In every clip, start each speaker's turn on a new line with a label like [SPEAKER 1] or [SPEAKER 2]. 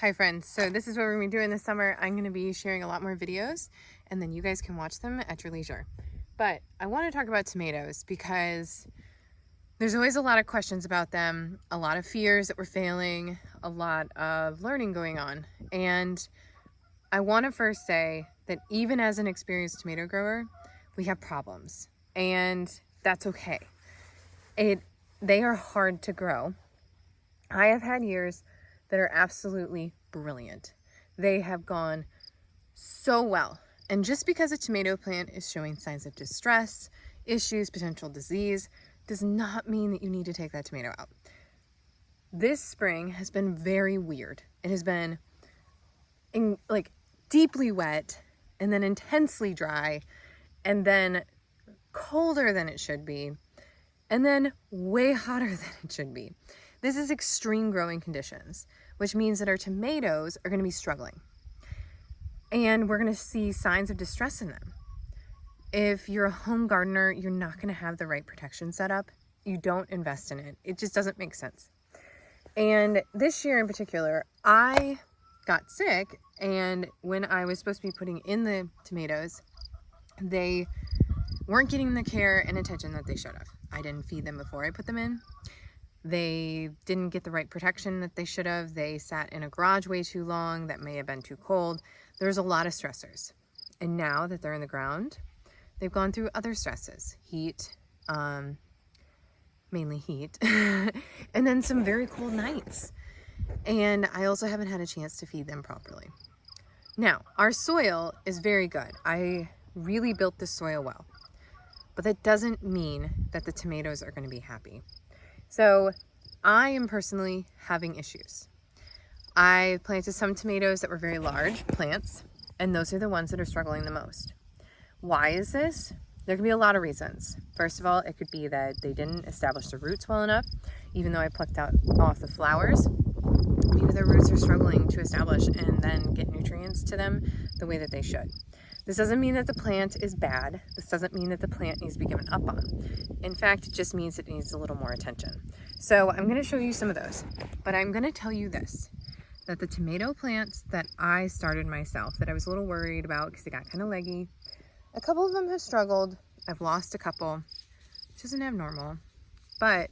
[SPEAKER 1] Hi friends, so this is what we're going to be doing this summer. I'm going to be sharing a lot more videos and then you guys can watch them at your leisure. But I want to talk about tomatoes because there's always a lot of questions about them, a lot of fears that we're failing, a lot of learning going on. And I want to first say that even as an experienced tomato grower, we have problems and that's okay. They are hard to grow. I have had years that are absolutely brilliant. They have gone so well. And just because a tomato plant is showing signs of distress, issues, potential disease, does not mean that you need to take that tomato out. This spring has been very weird. It has been deeply wet and then intensely dry and then colder than it should be and then way hotter than it should be. This is extreme growing conditions, which means that our tomatoes are going to be struggling. And we're going to see signs of distress in them. If you're a home gardener, you're not going to have the right protection set up. You don't invest in it. It just doesn't make sense. And this year in particular, I got sick, and when I was supposed to be putting in the tomatoes, they weren't getting the care and attention that they should have. I didn't feed them before I put them in. They didn't get the right protection that they should have. They sat in a garage way too long. That may have been too cold. There's a lot of stressors. And now that they're in the ground, they've gone through other stresses. Heat, mainly heat, and then some very cold nights. And I also haven't had a chance to feed them properly. Now, our soil is very good. I really built this soil well. But that doesn't mean that the tomatoes are going to be happy. So I am personally having issues. I planted some tomatoes that were very large plants, and those are the ones that are struggling the most. Why is this? There can be a lot of reasons. First of all, it could be that they didn't establish the roots well enough, even though I plucked off the flowers. Maybe the roots are struggling to establish and then get nutrients to them the way that they should. This doesn't mean that the plant is bad. This doesn't mean that the plant needs to be given up on. In fact, it just means it needs a little more attention. So I'm going to show you some of those, but I'm going to tell you this, that the tomato plants that I started myself, that I was a little worried about because they got kind of leggy, a couple of them have struggled. I've lost a couple, which isn't abnormal, but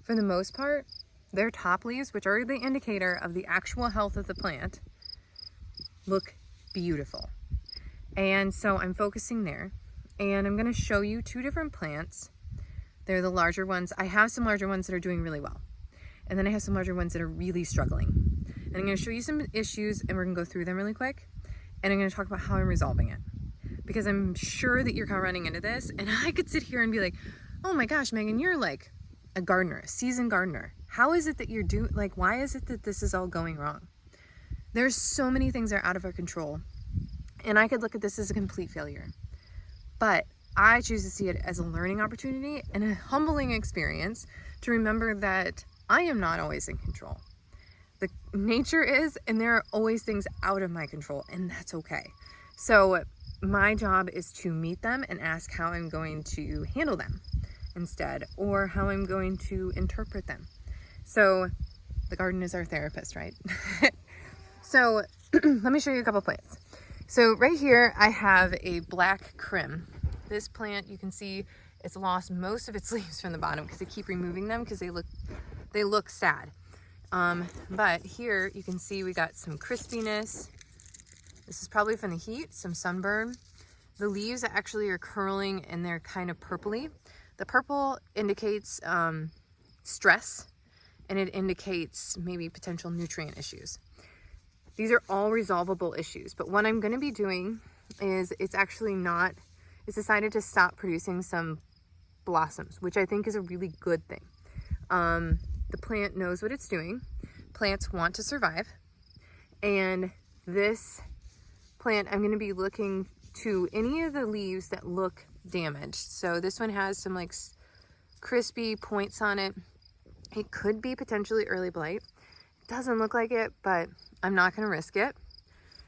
[SPEAKER 1] for the most part, their top leaves, which are the indicator of the actual health of the plant, look beautiful. And so I'm focusing there, and I'm going to show you two different plants. They're the larger ones. I have some larger ones that are doing really well, and then I have some larger ones that are really struggling. And I'm going to show you some issues, and we're going to go through them really quick, and I'm going to talk about how I'm resolving it, because I'm sure that you're kind of running into this, and I could sit here and be like, oh my gosh, Megan, you're like a gardener, a seasoned gardener. How is it that you're doing, why is it that this is all going wrong? There's so many things that are out of our control. And I could look at this as a complete failure, but I choose to see it as a learning opportunity and a humbling experience to remember that I am not always in control. The nature is, and there are always things out of my control, and that's okay. So my job is to meet them and ask how I'm going to handle them instead, or how I'm going to interpret them. So the garden is our therapist, right? So let me show you a couple plants. So right here, I have a black crim. This plant, you can see it's lost most of its leaves from the bottom because I keep removing them because they look sad. But here you can see we got some crispiness. This is probably from the heat, some sunburn. The leaves actually are curling and they're kind of purpley. The purple indicates stress, and it indicates maybe potential nutrient issues. These are all resolvable issues, but what I'm going to be doing is it's decided to stop producing some blossoms, which I think is a really good thing. The plant knows what it's doing. Plants want to survive. And this plant, I'm going to be looking to any of the leaves that look damaged. So this one has some crispy points on it. It could be potentially early blight. It doesn't look like it, but I'm not going to risk it.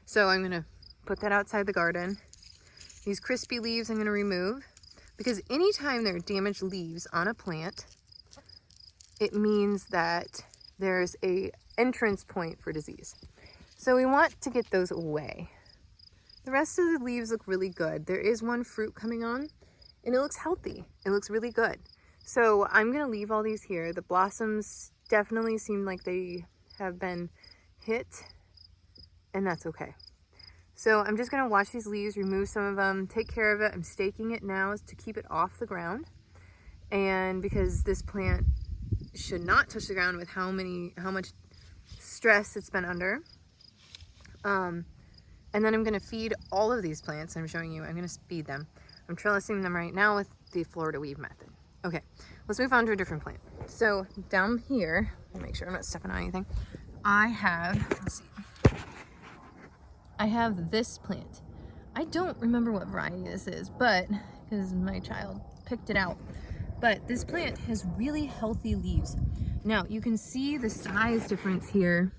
[SPEAKER 1] So I'm going to put that outside the garden. These crispy leaves I'm going to remove, because anytime there are damaged leaves on a plant, it means that there's a entrance point for disease. So we want to get those away. The rest of the leaves look really good. There is one fruit coming on and it looks healthy. It looks really good. So I'm gonna leave all these here. The blossoms definitely seem like they have been hit, and that's okay. So I'm just gonna watch these leaves, remove some of them, take care of it. I'm staking it now to keep it off the ground. And because this plant should not touch the ground with how much stress it's been under. And then I'm gonna feed all of these plants. I'm showing you, I'm gonna feed them. I'm trellising them right now with the Florida weave method. Okay, let's move on to a different plant. So down here, let me make sure I'm not stepping on anything. I have, let's see. I have this plant. I don't remember what variety this is, but because my child picked it out. But this plant has really healthy leaves. Now you can see the size difference here.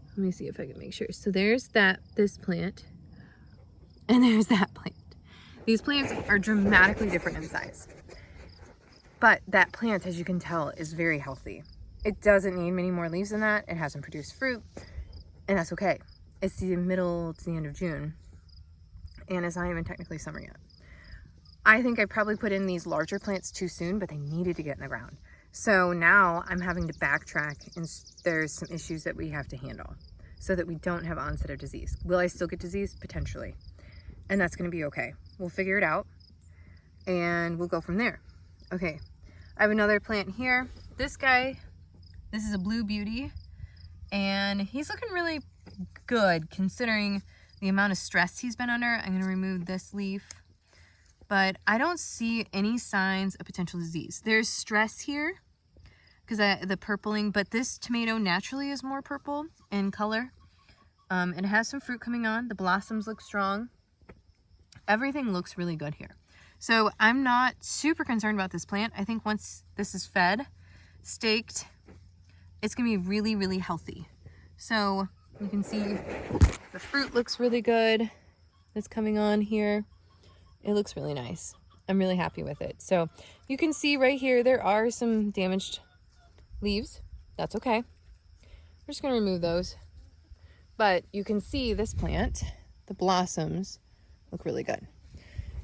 [SPEAKER 1] Let me see if I can make sure. So there's this plant, and there's that plant. These plants are dramatically different in size. But that plant, as you can tell, is very healthy. It doesn't need many more leaves than that. It hasn't produced fruit, and that's okay. It's the middle to the end of June, and it's not even technically summer yet. I think I probably put in these larger plants too soon, but they needed to get in the ground. So now I'm having to backtrack, and there's some issues that we have to handle so that we don't have onset of disease. Will I still get disease? Potentially. And that's gonna be okay. We'll figure it out and we'll go from there. Okay, I have another plant here. This guy, this is a Blue Beauty, and he's looking really good considering the amount of stress he's been under. I'm gonna remove this leaf, but I don't see any signs of potential disease. There's stress here because the purpling, but this tomato naturally is more purple in color. It has some fruit coming on. The blossoms look strong. Everything looks really good here. So I'm not super concerned about this plant. I think once this is fed, staked, it's gonna be really, really healthy. So you can see the fruit looks really good. That's coming on here. It looks really nice. I'm really happy with it. So you can see right here, there are some damaged leaves. That's okay. We're just gonna remove those. But you can see this plant, the blossoms look really good.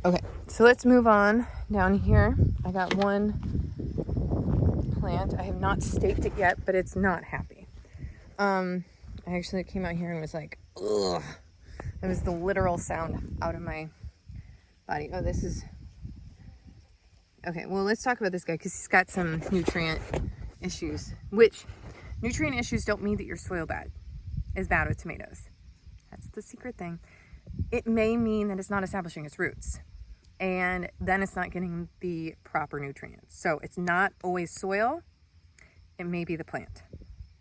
[SPEAKER 1] Okay, so let's move on down here. I got one plant. I have not staked it yet, but it's not happy. I actually came out here and was like, ugh. It was the literal sound out of my body. Oh, this is, okay, well, let's talk about this guy because he's got some nutrient issues, which nutrient issues don't mean that your soil is bad with tomatoes. That's the secret thing. It may mean that it's not establishing its roots, and then it's not getting the proper nutrients. So it's not always soil, it may be the plant.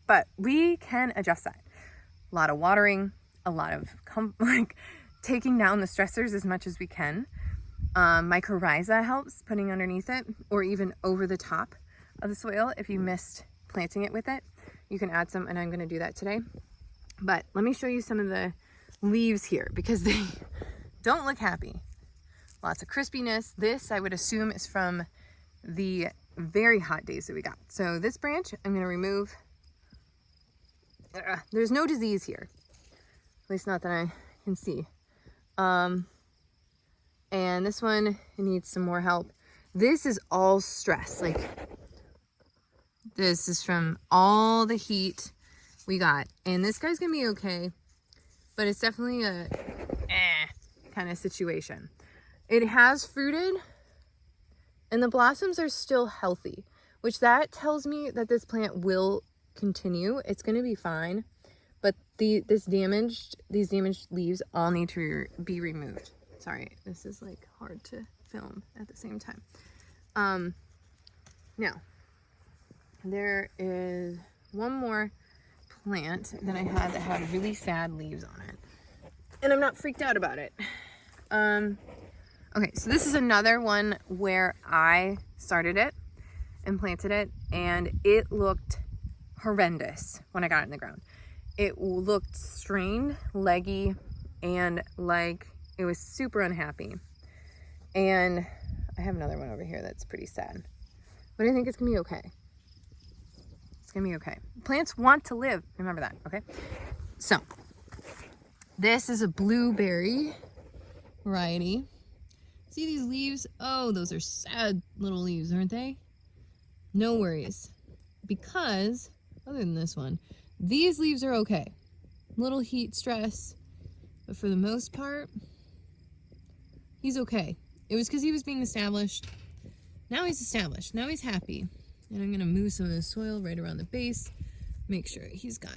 [SPEAKER 1] But we can adjust that. A lot of watering, a lot of taking down the stressors as much as we can. Mycorrhiza helps, putting underneath it or even over the top of the soil. If you missed planting it with it, you can add some, and I'm gonna do that today. But let me show you some of the leaves here because they don't look happy. Lots of crispiness. This, I would assume, is from the very hot days that we got. So this branch, I'm gonna remove. There's no disease here, at least not that I can see. And this one needs some more help. This is all stress. Like, this is from all the heat we got. And this guy's gonna be okay, but it's definitely a kind of situation. It has fruited and the blossoms are still healthy, which that tells me that this plant will continue. It's gonna be fine, but these damaged leaves all need to be removed. Sorry, this is like hard to film at the same time. Now, there is one more plant that I had that had really sad leaves on it, and I'm not freaked out about it. Okay, so this is another one where I started it and planted it, and it looked horrendous when I got it in the ground. It looked strained, leggy, and like it was super unhappy. And I have another one over here that's pretty sad, but I think it's gonna be okay. gonna be okay. Plants want to live. Remember that, okay? So, this is a blueberry variety. See these leaves? Oh, those are sad little leaves, aren't they? No worries. Because, other than this one, these leaves are okay. Little heat stress, but for the most part, he's okay. It was because he was being established. Now he's established. Now he's happy. And I'm gonna move some of the soil right around the base. Make sure he's got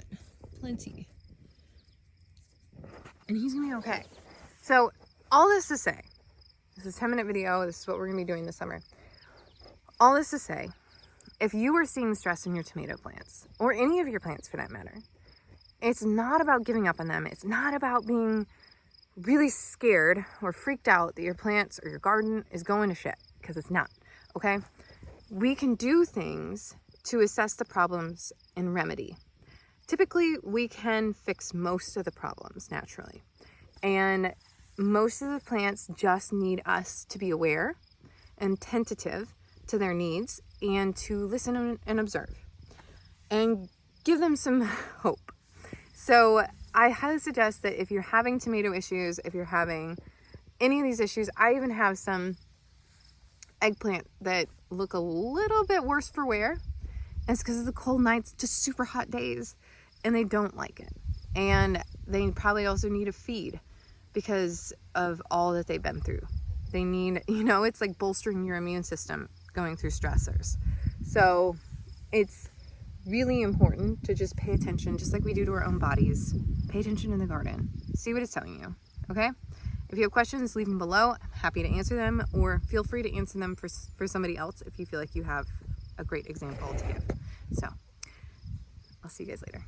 [SPEAKER 1] plenty. And he's gonna be okay. So all this to say, this is a 10-minute video. This is what we're gonna be doing this summer. All this to say, if you are seeing stress in your tomato plants, or any of your plants for that matter, it's not about giving up on them. It's not about being really scared or freaked out that your plants or your garden is going to shit, because it's not, okay? We can do things to assess the problems and remedy. Typically, we can fix most of the problems naturally. And most of the plants just need us to be aware and tentative to their needs and to listen and observe and give them some hope. So I highly suggest that if you're having tomato issues, if you're having any of these issues, I even have some eggplant that look a little bit worse for wear. And it's because of the cold nights, just super hot days, and they don't like it. And they probably also need a feed because of all that they've been through. They need, it's like bolstering your immune system going through stressors. So it's really important to just pay attention, just like we do to our own bodies. Pay attention in the garden. See what it's telling you, okay? If you have questions, leave them below. I'm happy to answer them, or feel free to answer them for somebody else if you feel like you have a great example to give. So, I'll see you guys later.